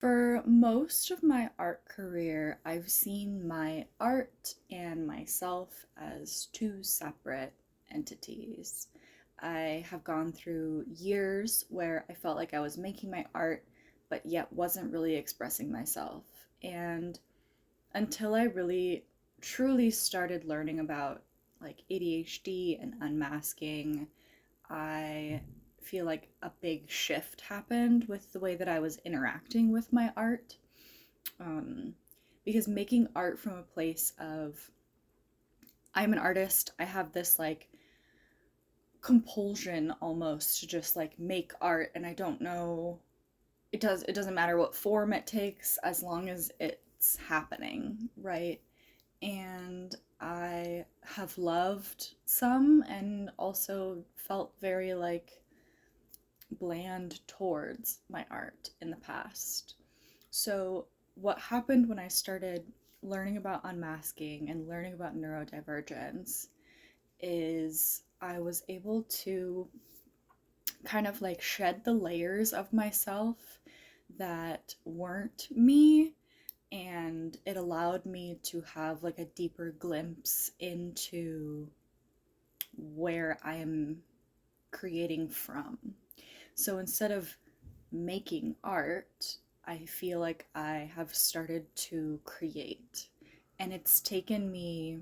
For most of my art career, I've seen my art and myself as two separate entities. I have gone through years where I felt like I was making my art, but yet wasn't really expressing myself. And until I really truly started learning about like ADHD and unmasking, I feel like a big shift happened with the way that I was interacting with my art. Um, because making art from a place of I'm an artist, I have this like compulsion almost to just like make art, and I don't know, it doesn't matter what form it takes as long as it's happening, right? And I have loved some and also felt very like bland towards my art in the past. So, what happened when I started learning about unmasking and learning about neurodivergence is I was able to kind of like shed the layers of myself that weren't me, and it allowed me to have like a deeper glimpse into where I am creating from. So instead of making art, I feel like I have started to create. And it's taken me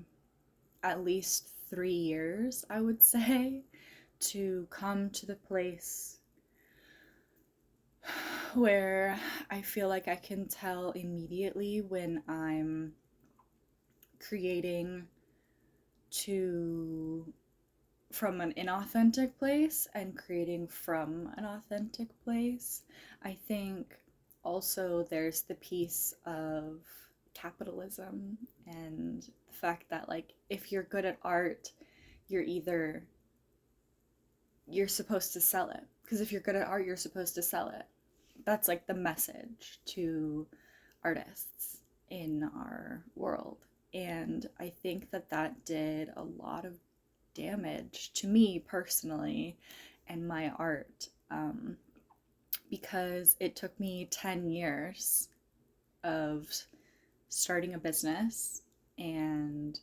at least 3 years, I would say, to come to the place where I feel like I can tell immediately when I'm creating to from an inauthentic place and creating from an authentic place. I think also there's the piece of capitalism and the fact that like if you're good at art, you're either you're supposed to sell it, because if you're good at art, you're supposed to sell it. That's like the message to artists in our world. And I think that that did a lot of damage to me personally and my art, because it took me 10 years of starting a business and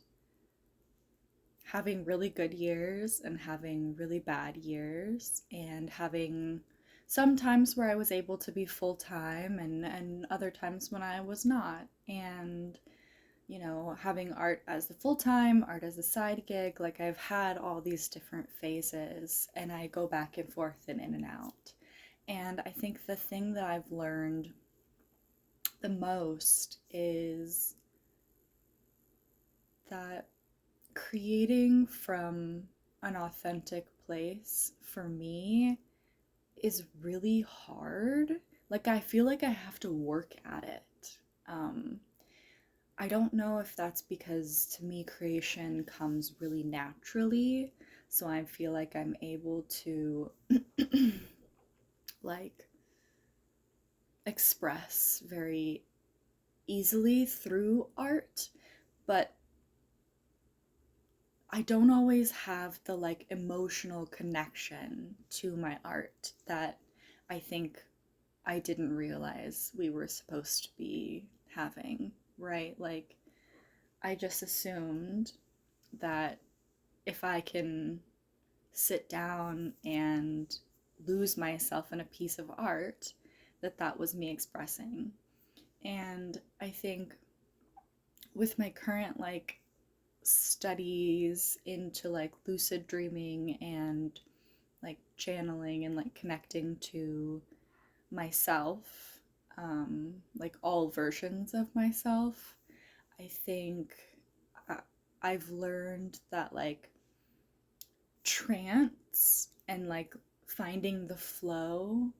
having really good years and having really bad years and having some times where I was able to be full time and other times when I was not. And having art as the full time, art as a side gig, like I've had all these different phases and I go back and forth and in and out. And I think the thing that I've learned the most is that creating from an authentic place for me is really hard. Like, I feel like I have to work at it. Um, I don't know if that's because to me creation comes really naturally, so I feel like I'm able to like express very easily through art, but I don't always have the like emotional connection to my art that I think I didn't realize we were supposed to be having, right? Like, I just assumed that if I can sit down and lose myself in a piece of art, that that was me expressing. And I think with my current like studies into like lucid dreaming and like channeling and like connecting to myself, like all versions of myself, I think I- I've learned that like trance and like finding the flow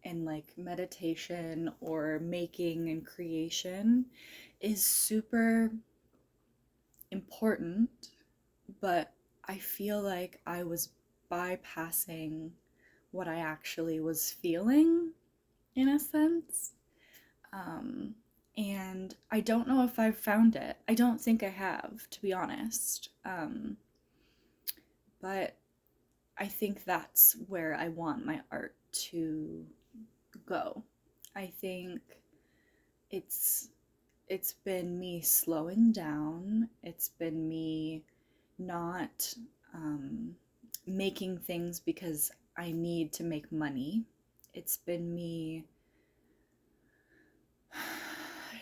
and like meditation or making and creation is super important, but I feel like I was bypassing what I actually was feeling in a sense. Um, and I don't know if I've found it. I don't think I have, to be honest. But I think that's where I want my art to go. I think it's it's been me slowing down. It's been me not making things because I need to make money. It's been me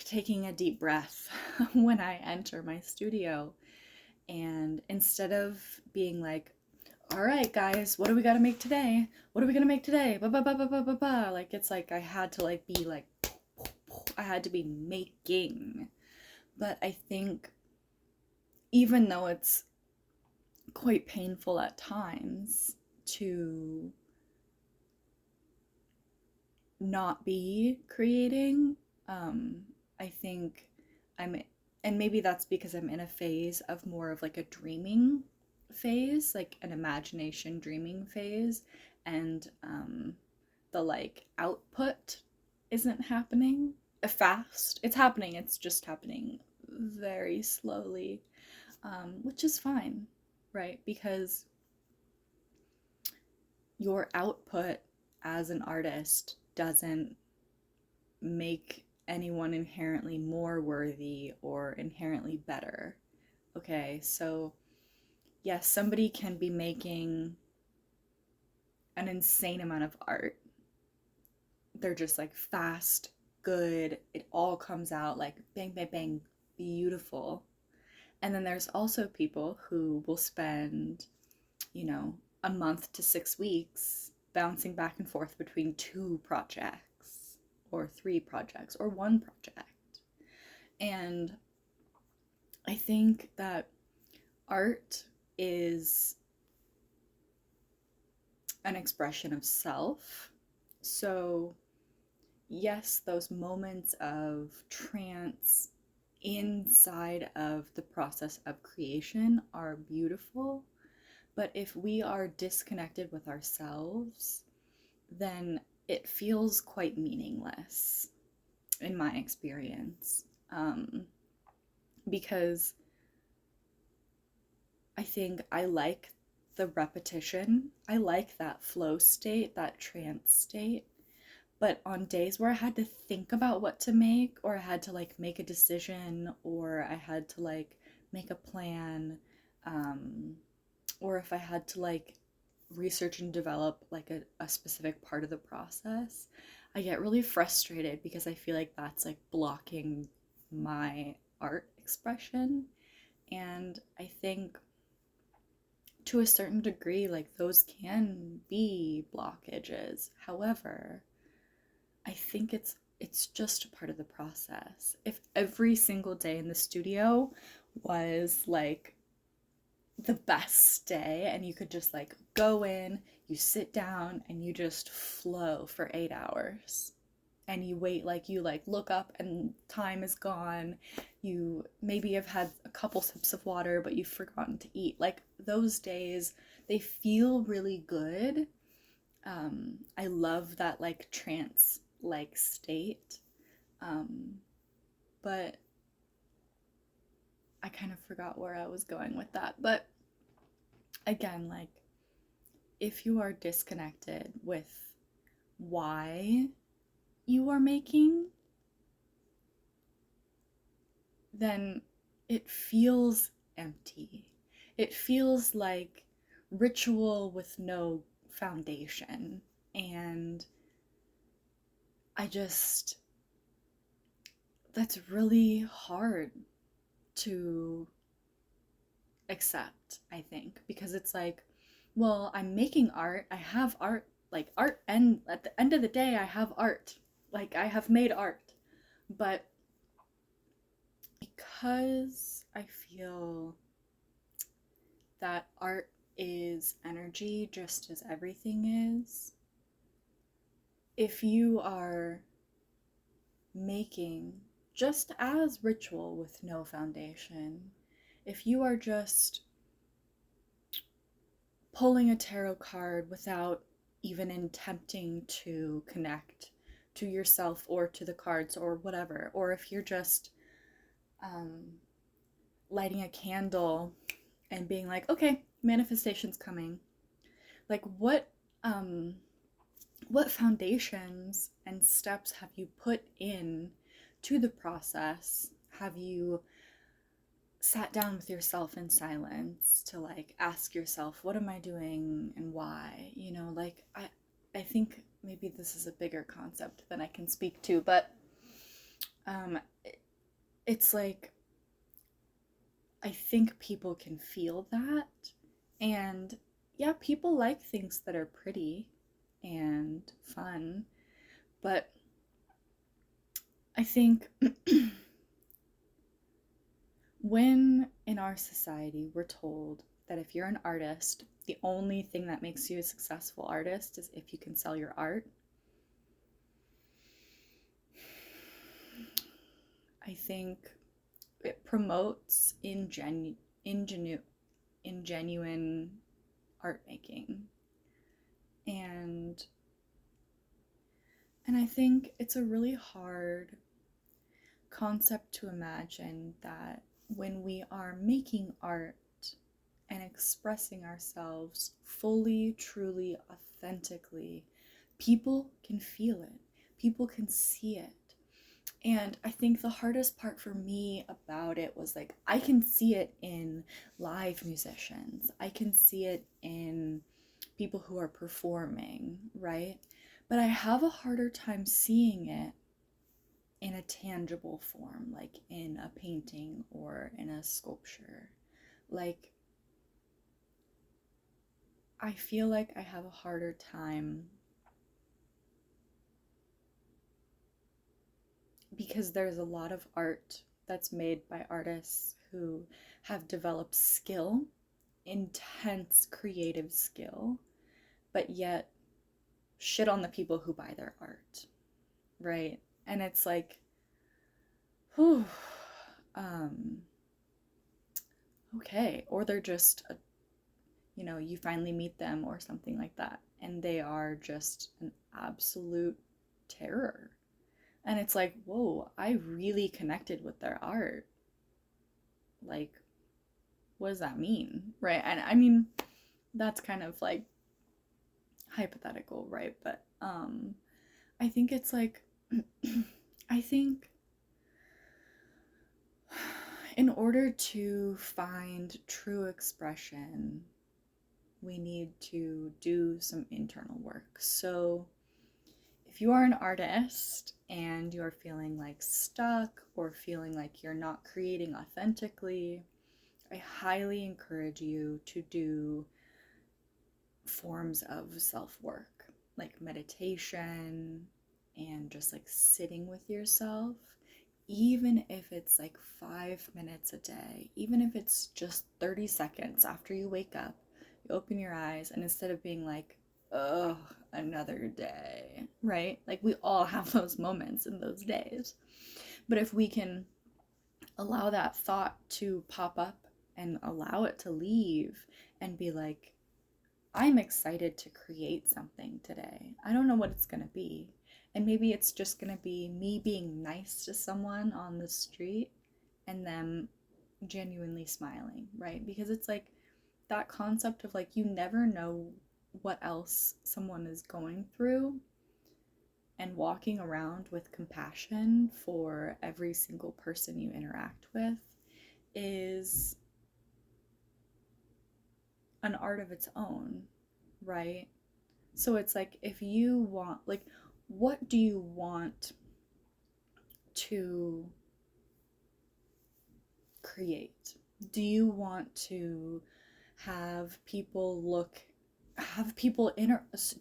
taking a deep breath when I enter my studio. And instead of being like, all right, guys, what do we got to make today? What are we going to make today? Ba, ba, ba, ba, ba, ba, ba. Like, it's like I had to like be like, I had to be making. But I think even though it's quite painful at times to not be creating, I think I'm, and maybe that's because I'm in a phase of more of like a dreaming phase, like an imagination dreaming phase, and the like output isn't happening fast. It's happening, it's just happening very slowly, which is fine, right? Because your output as an artist doesn't make anyone inherently more worthy or inherently better. Okay, so yes, somebody can be making an insane amount of art. They're just like fast, good, it all comes out like bang, bang, bang, beautiful. And then there's also people who will spend, you know, a month to 6 weeks bouncing back and forth between 2 projects or 3 projects or 1 project. And I think that art is an expression of self. So, yes, those moments of trance inside of the process of creation are beautiful. But if we are disconnected with ourselves, then it feels quite meaningless, in my experience. Because I think I like the repetition. I like that flow state, that trance state. But on days where I had to think about what to make, or I had to like make a decision, or I had to like make a plan, or if I had to like research and develop like a specific part of the process, I get really frustrated because I feel like that's like blocking my art expression. And I think to a certain degree, like those can be blockages. However, I think it's just a part of the process. If every single day in the studio was like the best day and you could just like go in, you sit down and you just flow for 8 hours and you wait, like you like look up and time is gone, you maybe have had a couple sips of water but you've forgotten to eat, like those days they feel really good. I love that like trance like state, but I kind of forgot where I was going with that. But again, like if you are disconnected with why you are making, then it feels empty. It feels like ritual with no foundation. And I just, that's really hard to accept, I think, because it's like, well, I'm making art, I have art, like art, and at the end of the day, I have art, like I have made art. But because I feel that art is energy just as everything is, if you are making just as ritual with no foundation, if you are just pulling a tarot card without even attempting to connect to yourself or to the cards or whatever, or if you're just lighting a candle and being like, okay, manifestation's coming, like what foundations and steps have you put in to the process? Have you sat down with yourself in silence to like ask yourself, what am I doing and why? You know, like I think maybe this is a bigger concept than I can speak to, but um it's like I think people can feel that. And yeah, people like things that are pretty and fun, but I think when in our society we're told that if you're an artist, the only thing that makes you a successful artist is if you can sell your art, I think it promotes ingenuine art making. And I think it's a really hard concept to imagine that when we are making art and expressing ourselves fully, truly, authentically, people can feel it, people can see it. And I think the hardest part for me about it was like, I can see it in live musicians, I can see it in people who are performing, right? But I have a harder time seeing it in a tangible form, like in a painting or in a sculpture. Like, I feel like I have a harder time because there's a lot of art that's made by artists who have developed skill, intense creative skill, but yet shit on the people who buy their art, right? And it's like, whew, okay. Or they're just, you finally meet them or something like that, and they are just an absolute terror. And it's like, whoa, I really connected with their art. Like, what does that mean? Right? And I mean, that's kind of like hypothetical, right? But I think it's like I think in order to find true expression, we need to do some internal work. So if you are an artist and you're feeling like stuck or feeling like you're not creating authentically, I highly encourage you to do forms of self-work, like meditation and just like sitting with yourself, even if it's like 5 minutes a day, even if it's just 30 seconds after you wake up, you open your eyes, and instead of being like, oh, another day, right? Like, we all have those moments in those days. But if we can allow that thought to pop up and allow it to leave and be like, I'm excited to create something today. I don't know what it's going to be. And maybe it's just going to be me being nice to someone on the street and them genuinely smiling, right? Because it's like that concept of like, you never know what else someone is going through, and walking around with compassion for every single person you interact with is an art of its own, right? So it's like, if you want, like, what do you want to create? Do you want to have people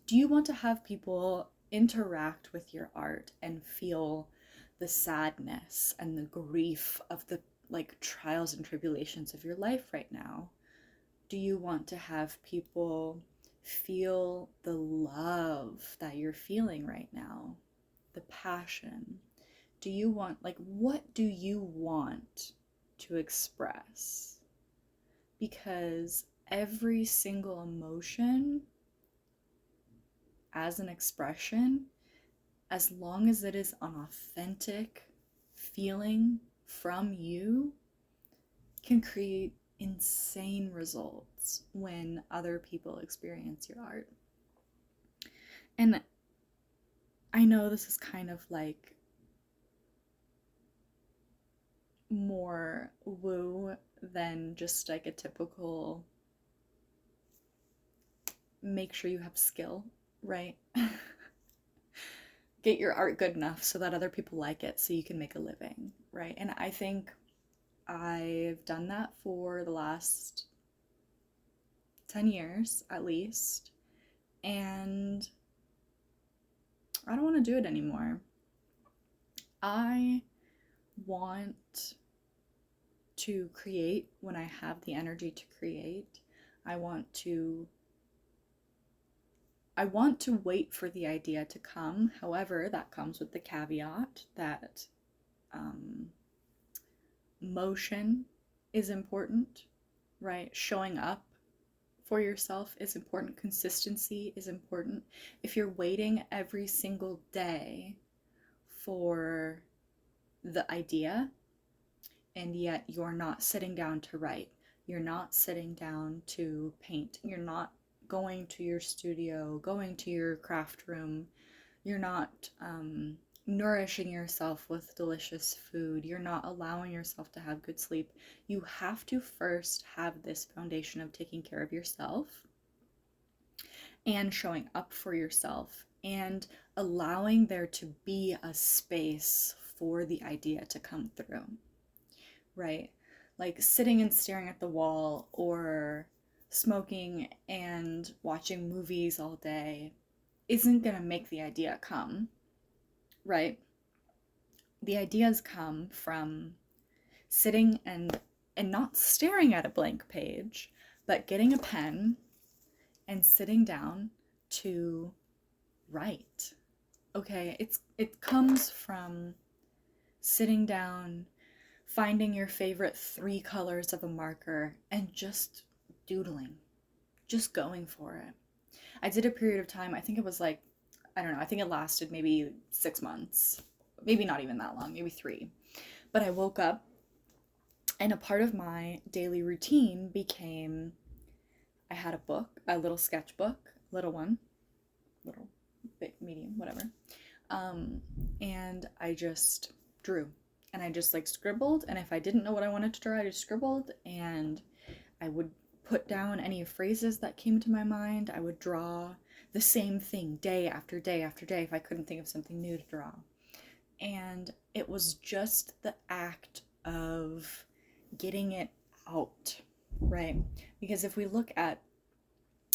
do you want to have people interact with your art and feel the sadness and the grief of the like trials and tribulations of your life right now? Do you want to have people feel the love that you're feeling right now? The passion? Do you want, like, what do you want to express? Because every single emotion as an expression, as long as it is an authentic feeling from you, can create insane results when other people experience your art. And I know this is kind of like more woo than just like a typical make sure you have skill, right? Get your art good enough so that other people like it so you can make a living, right? And I think I've done that for the last 10 years at least, and I don't want to do it anymore. I want to create when I have the energy to create. I want to wait for the idea to come. However, that comes with the caveat that motion is important, right? Showing up for yourself is important. Consistency is important. If you're waiting every single day for the idea and yet you're not sitting down to write, you're not sitting down to paint, you're not going to your studio, going to your craft room, you're not nourishing yourself with delicious food, you're not allowing yourself to have good sleep, you have to first have this foundation of taking care of yourself and showing up for yourself and allowing there to be a space for the idea to come through, right? Like sitting and staring at the wall or smoking and watching movies all day isn't going to make the idea come, right? The ideas come from sitting and not staring at a blank page, but getting a pen and sitting down to write. Okay, it comes from sitting down, finding your favorite 3 colors of a marker and just doodling, just going for it. I did a period of time, I think it was like, I don't know, I think it lasted maybe 6 months, maybe not even that long, maybe 3. But I woke up and a part of my daily routine became, I had a book, a little sketchbook, little one, little, big, medium, whatever. And I just drew and I just like scribbled. And if I didn't know what I wanted to draw, I just scribbled and I would put down any phrases that came to my mind. I would draw the same thing day after day after day if I couldn't think of something new to draw. And it was just the act of getting it out, right? Because if we look at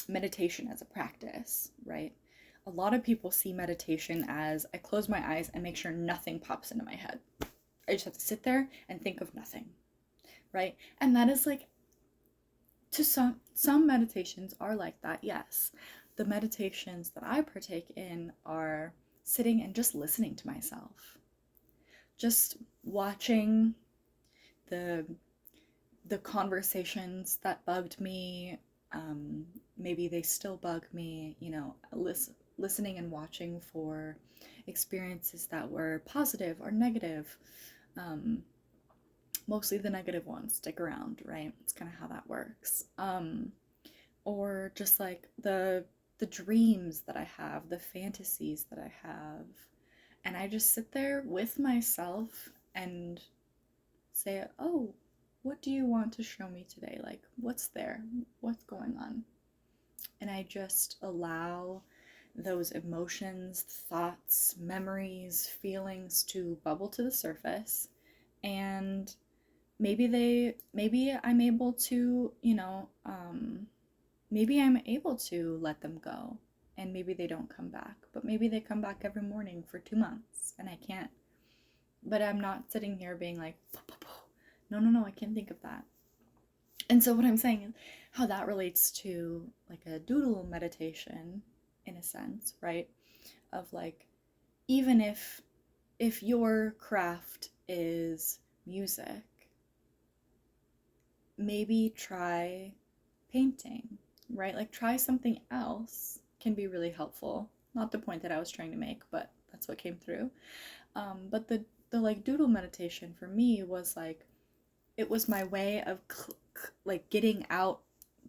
meditation as a practice, right? A lot of people see meditation as I close my eyes and make sure nothing pops into my head. I just have to sit there and think of nothing, right? And that is like, to some meditations are like that, yes. The meditations that I partake in are sitting and just listening to myself. Just watching the conversations that bugged me, maybe they still bug me, you know, listening and watching for experiences that were positive or negative. Mostly the negative ones stick around, right? It's kind of how that works. Or just like the dreams that I have, the fantasies that I have, and I just sit there with myself and say, oh, what do you want to show me today? Like, what's there? What's going on? And I just allow those emotions, thoughts, memories, feelings to bubble to the surface. And maybe I'm able to, maybe I'm able to let them go. And maybe they don't come back. But maybe they come back every morning for 2 months. And I can't. But I'm not sitting here being like, no, I can't think of that. And so what I'm saying is how that relates to like a doodle meditation in a sense, right? Of like, even if your craft is music, maybe try painting, right? Like try something else can be really helpful. Not the point that I was trying to make, but that's what came through. But the like doodle meditation for me was like, it was my way of like getting out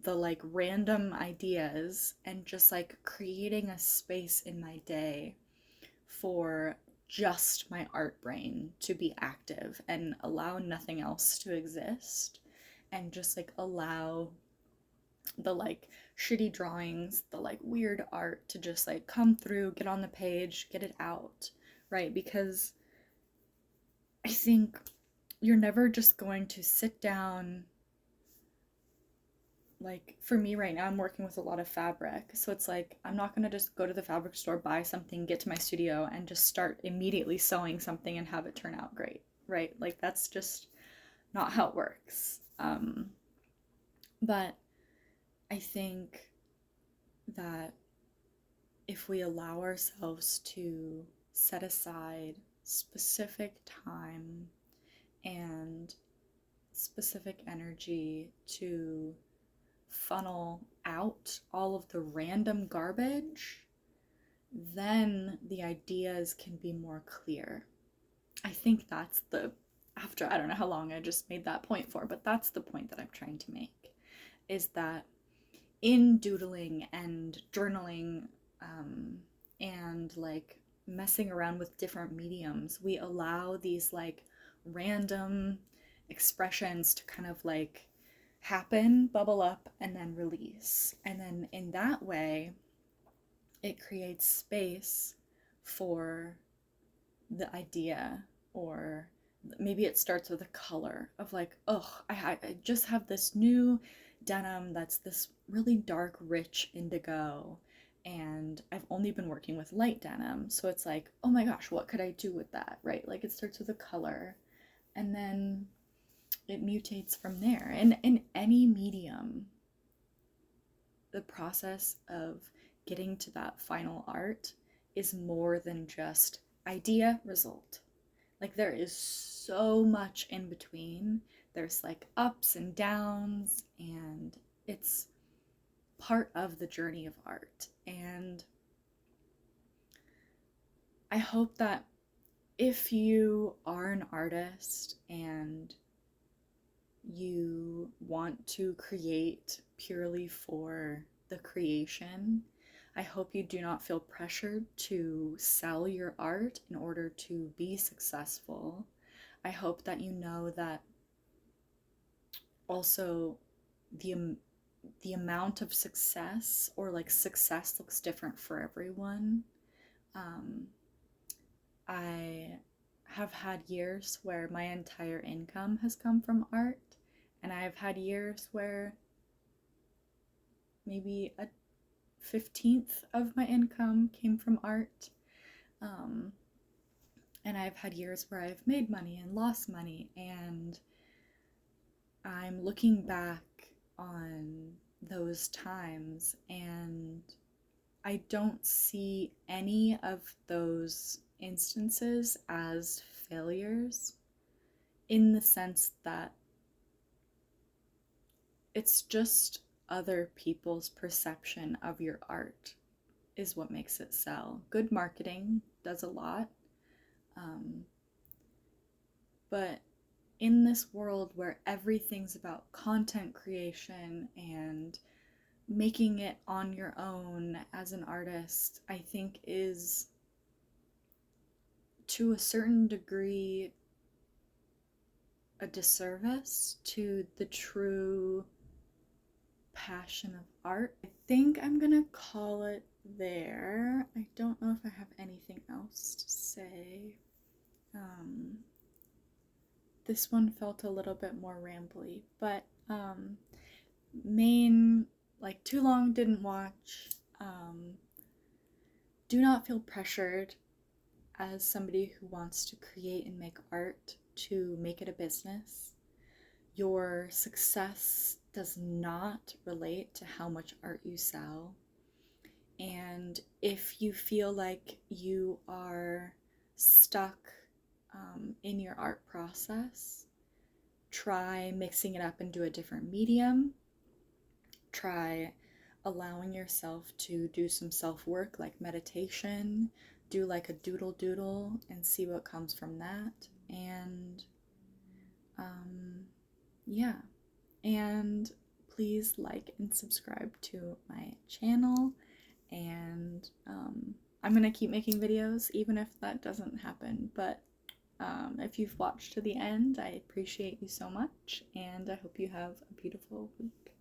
the like random ideas and just like creating a space in my day for just my art brain to be active and allow nothing else to exist, and just like allow the like shitty drawings, the like weird art to just like come through, get on the page, get it out, right? Because I think you're never just going to sit down. Like for me right now, I'm working with a lot of fabric, so it's like I'm not gonna just go to the fabric store, buy something, get to my studio, and just start immediately sewing something and have it turn out great, right? Like that's just not how it works. But I think that if we allow ourselves to set aside specific time and specific energy to funnel out all of the random garbage, then the ideas can be more clear. I think that's after I don't know how long I just made that point for, but that's the point that I'm trying to make, is that in doodling and journaling, and like messing around with different mediums, we allow these like random expressions to kind of like happen, bubble up, and then release. And then in that way, it creates space for the idea, or maybe it starts with a color of like, oh, I just have this new denim that's this really dark, rich indigo, and I've only been working with light denim. So it's like, oh my gosh, what could I do with that, right? Like it starts with a color, and then it mutates from there. And in any medium, the process of getting to that final art is more than just idea, result. Like there is so much in between. There's like ups and downs, and it's part of the journey of art. And I hope that if you are an artist and you want to create purely for the creation, I hope you do not feel pressured to sell your art in order to be successful. I hope that you know that also the amount of success, or like success, looks different for everyone. I have had years where my entire income has come from art, and I've had years where maybe a 15th of my income came from art. And I've had years where I've made money and lost money, and I'm looking back on those times, and I don't see any of those instances as failures, in the sense that it's just other people's perception of your art is what makes it sell. Good marketing does a lot. But in this world where everything's about content creation and making it on your own as an artist, I think is to a certain degree a disservice to the true passion of art. I think I'm gonna call it there. I don't know if I have anything else to say. This one felt a little bit more rambly, but like too long didn't watch. Do not feel pressured as somebody who wants to create and make art to make it a business. Your success does not relate to how much art you sell. And if you feel like you are stuck in your art process, try mixing it up into a different medium. Try allowing yourself to do some self-work like meditation, do like a doodle and see what comes from that. And yeah, and please like and subscribe to my channel, and I'm gonna keep making videos even if that doesn't happen, but if you've watched to the end, I appreciate you so much, and I hope you have a beautiful week.